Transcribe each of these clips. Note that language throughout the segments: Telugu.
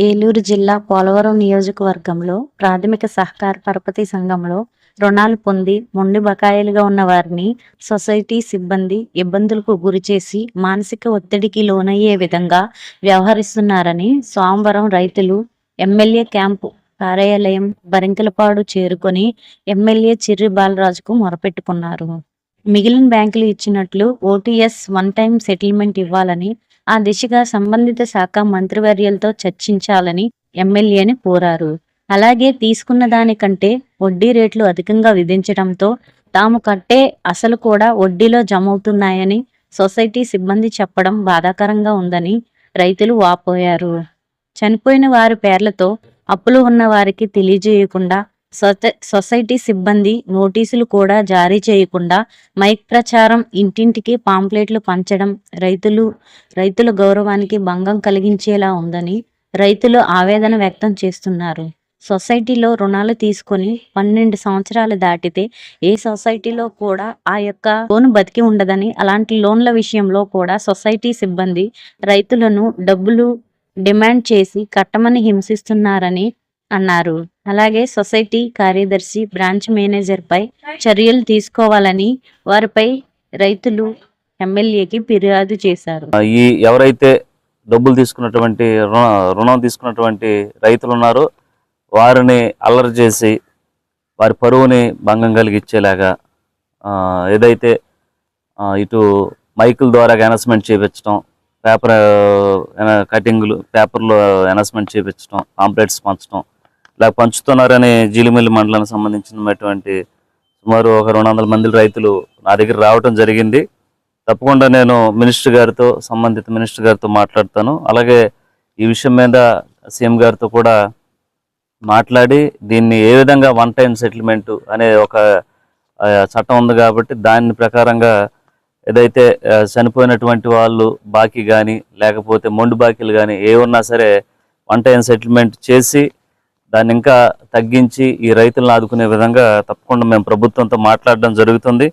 ఏలూరు జిల్లా పోలవరం నియోజకవర్గంలో ప్రాథమిక సహకార పరపతి సంఘంలో రుణాలు పొంది మొండి బకాయిలుగా ఉన్న వారిని సొసైటీ సిబ్బంది ఇబ్బందులకు గురిచేసి మానసిక ఒత్తిడికి లోనయ్యే విధంగా వ్యవహరిస్తున్నారని సోమవారం రైతులు ఎమ్మెల్యే క్యాంపు కార్యాలయం బరింకలపాడు చేరుకొని ఎమ్మెల్యే చిర్రి బాలరాజుకు మొరపెట్టుకున్నారు. మిగిలిన బ్యాంకులు ఇచ్చినట్లు ఓటీఎస్ వన్ టైం సెటిల్మెంట్ ఇవ్వాలని, ఆ దిశగా సంబంధిత శాఖ మంత్రివర్యులతో చర్చించాలని ఎమ్మెల్యేని కోరారు. అలాగే తీసుకున్న దానికంటే వడ్డీ రేట్లు అధికంగా విధించడంతో తాము కట్టే అసలు కూడా వడ్డీలో జమవుతున్నాయని సొసైటీ సిబ్బంది చెప్పడం బాధాకరంగా ఉందని రైతులు వాపోయారు. చనిపోయిన వారి పేర్లతో అప్పులు ఉన్న వారికి తెలియజేయకుండా సొసైటీ సిబ్బంది నోటీసులు కూడా జారీ చేయకుండా మైక్ ప్రచారం, ఇంటింటికి పాంప్లెట్లు పంచడం రైతుల గౌరవానికి భంగం కలిగించేలా ఉందని రైతులు ఆవేదన వ్యక్తం చేస్తున్నారు. సొసైటీలో రుణాలు తీసుకొని 12 సంవత్సరాలు దాటితే ఏ సొసైటీలో కూడా ఆ యొక్క లోన్ బతికి ఉండదని, అలాంటి లోన్ల విషయంలో కూడా సొసైటీ సిబ్బంది రైతులను డబ్బులు డిమాండ్ చేసి కట్టమని హింసిస్తున్నారని అన్నారు. అలాగే సొసైటీ కార్యదర్శి, బ్రాంచ్ మేనేజర్ పై చర్యలు తీసుకోవాలని వారిపై రైతులు ఎమ్మెల్యేకి ఫిర్యాదు చేశారు. ఈ ఎవరైతే డబ్బులు తీసుకున్నటువంటి రుణం తీసుకున్నటువంటి రైతులు ఉన్నారో వారిని అల్లరి చేసి వారి పరువుని భంగం కలిగించేలాగా ఏదైతే ఇటు మైకుల ద్వారా అనౌన్స్మెంట్ చేయించడం, పేపర్ కటింగ్లు, పేపర్లో అనౌన్స్మెంట్ చేయించడం, పాంప్లెట్స్ పంచడం ఇలా పంచుతున్నారని జీలిమిల్లి మండలానికి సంబంధించినటువంటి సుమారు ఒక 200 మంది రైతులు నా దగ్గర రావటం జరిగింది. తప్పకుండా నేను సంబంధిత మినిస్టర్ గారితో మాట్లాడతాను. అలాగే ఈ విషయం మీద సీఎం గారితో కూడా మాట్లాడి దీన్ని ఏ విధంగా వన్ టైం సెటిల్మెంట్ అనే ఒక చట్టం ఉంది కాబట్టి దాని ప్రకారంగా ఏదైతే చనిపోయినటువంటి వాళ్ళు బాకీ కానీ లేకపోతే మొండి బాకీలు కానీ ఏ ఉన్నా సరే వన్ టైం సెటిల్మెంట్ చేసి దాన్ని ఇంకా తగ్గించి ఈ రైతులను ఆదుకునే విధంగా తప్పకుండా మేము ప్రభుత్వంతో మాట్లాడడం జరుగుతుంది.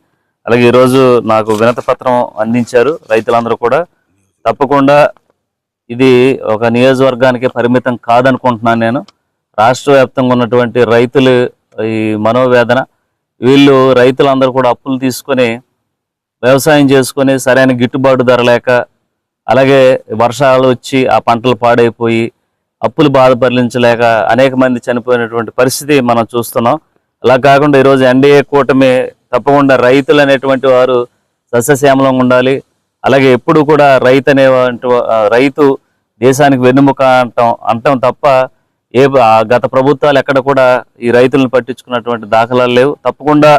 అలాగే ఈరోజు నాకు వినతి పత్రం అందించారు రైతులందరూ కూడా. తప్పకుండా ఇది ఒక నియోజకవర్గానికి పరిమితం కాదనుకుంటున్నాను నేను. రాష్ట్ర వ్యాప్తంగా ఉన్నటువంటి రైతులు ఈ మనోవేదన, వీళ్ళు రైతులందరూ కూడా అప్పులు తీసుకొని వ్యవసాయం చేసుకొని సరైన గిట్టుబాటు ధర లేక, అలాగే వర్షాలు వచ్చి ఆ పంటలు పాడైపోయి అప్పులు బాధ భరించలేక అనేక మంది చనిపోయినటువంటి పరిస్థితి మనం చూస్తున్నాం. అలా కాకుండా ఈరోజు ఎన్డీఏ కూటమి తప్పకుండా రైతులు అనేటువంటి వారు సస్యశ్యామలంగా ఉండాలి. అలాగే ఎప్పుడు కూడా రైతు దేశానికి వెన్నుముక అంటాం తప్ప గత ప్రభుత్వాలు ఎక్కడ కూడా ఈ రైతులను పట్టించుకున్నటువంటి దాఖలాలు లేవు. తప్పకుండా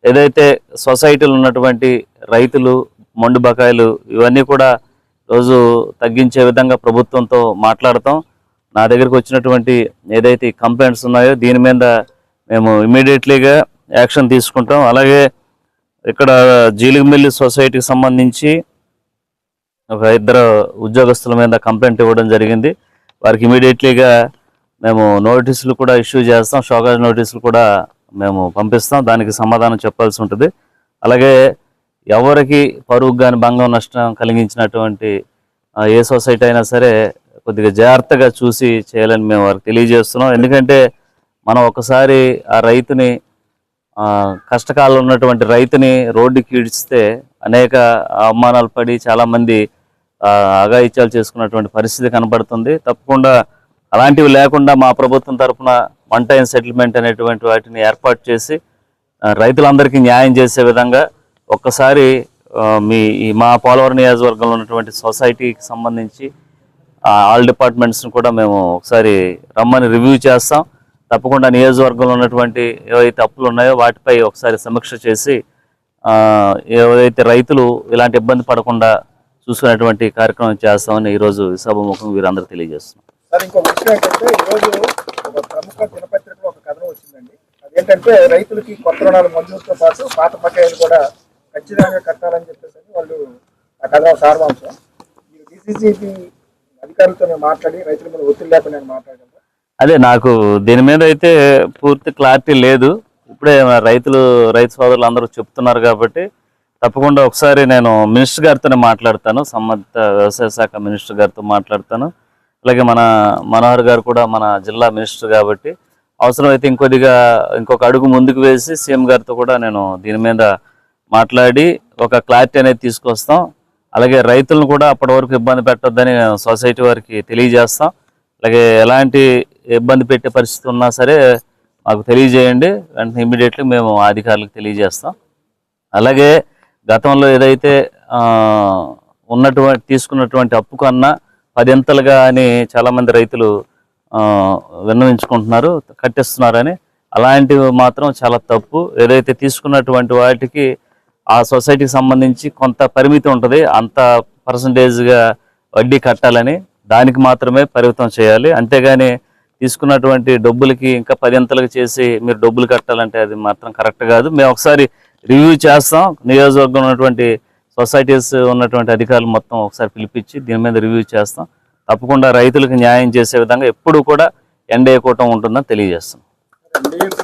ఏదైతే సొసైటీలు ఉన్నటువంటి రైతులు మొండి బకాయిలు ఇవన్నీ కూడా రోజు తగ్గించే విధంగా ప్రభుత్వంతో మాట్లాడతాం. నా దగ్గరికి వచ్చినటువంటి ఏదైతే కంప్లైంట్స్ ఉన్నాయో దీని మీద మేము ఇమీడియట్లీగా యాక్షన్ తీసుకుంటాం. అలాగే ఇక్కడ జీలిమిల్లి సొసైటీకి సంబంధించి ఒక 2 ఉద్యోగస్తుల మీద కంప్లైంట్ ఇవ్వడం జరిగింది. వారికి ఇమీడియట్లీగా మేము నోటీసులు కూడా ఇష్యూ చేస్తాం, షోకాజ్ నోటీసులు కూడా మేము పంపిస్తాం. దానికి సమాధానం చెప్పాల్సి ఉంటుంది. అలాగే ఎవరికి పరువు కానీ భంగం నష్టం కలిగించినటువంటి ఏ సొసైటీ అయినా సరే కొద్దిగా జాగ్రత్తగా చూసి చేయాలని మేము వారికి తెలియజేస్తున్నాం. ఎందుకంటే మనం ఒకసారి ఆ రైతుని కష్టకాలంలో ఉన్నటువంటి రైతుని రోడ్డుకి ఈడ్చితే అనేక అవమానాలు పడి చాలామంది అఘాయిత్యాలు చేసుకున్నటువంటి పరిస్థితి కనబడుతుంది. తప్పకుండా అలాంటివి లేకుండా మా ప్రభుత్వం తరఫున వన్ టైం సెటిల్మెంట్ అనేటువంటి వాటిని ఏర్పాటు చేసి రైతులందరికీ న్యాయం చేసే విధంగా ఒక్కసారి మా పోలవరం నియోజకవర్గంలో ఉన్నటువంటి సొసైటీకి సంబంధించి ఆల్ డిపార్ట్మెంట్స్ని కూడా మేము ఒకసారి రమ్మని రివ్యూ చేస్తాం. తప్పకుండా నియోజకవర్గంలో ఉన్నటువంటి ఏవైతే అప్పులు ఉన్నాయో వాటిపై ఒకసారి సమీక్ష చేసి ఏవైతే రైతులు ఇలాంటి ఇబ్బంది పడకుండా చూసుకునేటువంటి కార్యక్రమం చేస్తామని ఈరోజు సభాముఖంగా వీరందరూ తెలియజేస్తున్నాం. సార్, ఇంకో విషయం ఏంటంటే ఈరోజు ఒక ప్రముఖ దినపత్రికలో ఒక కథనం వచ్చిందండి. అదేంటంటే రైతులకి కొత్త రుణాలు మంజూరుతో పాటు పాత బకాయిలు కూడా ఖచ్చితంగా కట్టాలని చెప్పేసి వాళ్ళు ఆ కథనం సారాంశం. ఈ డిసిసిబి అధికారులతో మాట్లాడి రైతుల మీద ఒత్తిడి లేకుండా మాట్లాడారు. అదే నాకు దీని మీద అయితే పూర్తి క్లారిటీ లేదు. ఇప్పుడే రైతు సోదరులు అందరూ చెప్తున్నారు కాబట్టి తప్పకుండా ఒకసారి నేను మినిస్టర్ గారితోనే మాట్లాడతాను, సంబంధిత వ్యవసాయ శాఖ మినిస్టర్ గారితో మాట్లాడతాను. అట్లాగే మన మనోహర్ గారు కూడా మన జిల్లా మినిస్టర్ కాబట్టి అవసరమైతే ఇంకొక అడుగు ముందుకు వేసి సీఎం గారితో కూడా నేను దీని మీద మాట్లాడి ఒక క్లారిటీ అనేది తీసుకొస్తాం. అలాగే రైతులను కూడా అప్పటి వరకు ఇబ్బంది పెట్టొద్దని సొసైటీ వారికి తెలియజేస్తాం. అలాగే ఎలాంటి ఇబ్బంది పెట్టే పరిస్థితి ఉన్నా సరే మాకు తెలియజేయండి, వెంటనే ఇమ్మీడియట్లీ మేము అధికారులకు తెలియజేస్తాం. అలాగే గతంలో ఏదైతే తీసుకున్నటువంటి అప్పు కన్నా 10 అంతలుగా అని చాలామంది రైతులు విన్నవించుకుంటున్నారు, కట్టిస్తున్నారని. అలాంటివి మాత్రం చాలా తప్పు. ఏదైతే తీసుకున్నటువంటి వాటికి ఆ సొసైటీకి సంబంధించి కొంత పరిమితి ఉంటుంది, అంత పర్సంటేజ్గా వడ్డీ కట్టాలని, దానికి మాత్రమే పరిమితం చేయాలి. అంతేగాని తీసుకున్నటువంటి డబ్బులకి ఇంకా 10 అంతలుగా చేసి మీరు డబ్బులు కట్టాలంటే అది మాత్రం కరెక్ట్ కాదు. మేము ఒకసారి రివ్యూ చేస్తాం. నియోజకవర్గం ఉన్నటువంటి సొసైటీస్ ఉన్నటువంటి అధికారులు మొత్తం ఒకసారి పిలిపించి దీని మీద రివ్యూ చేస్తాం. తప్పకుండా రైతులకు న్యాయం చేసే విధంగా ఎప్పుడు కూడా ఎన్డీఏ కూటమి ఉంటుందని తెలియజేస్తాం.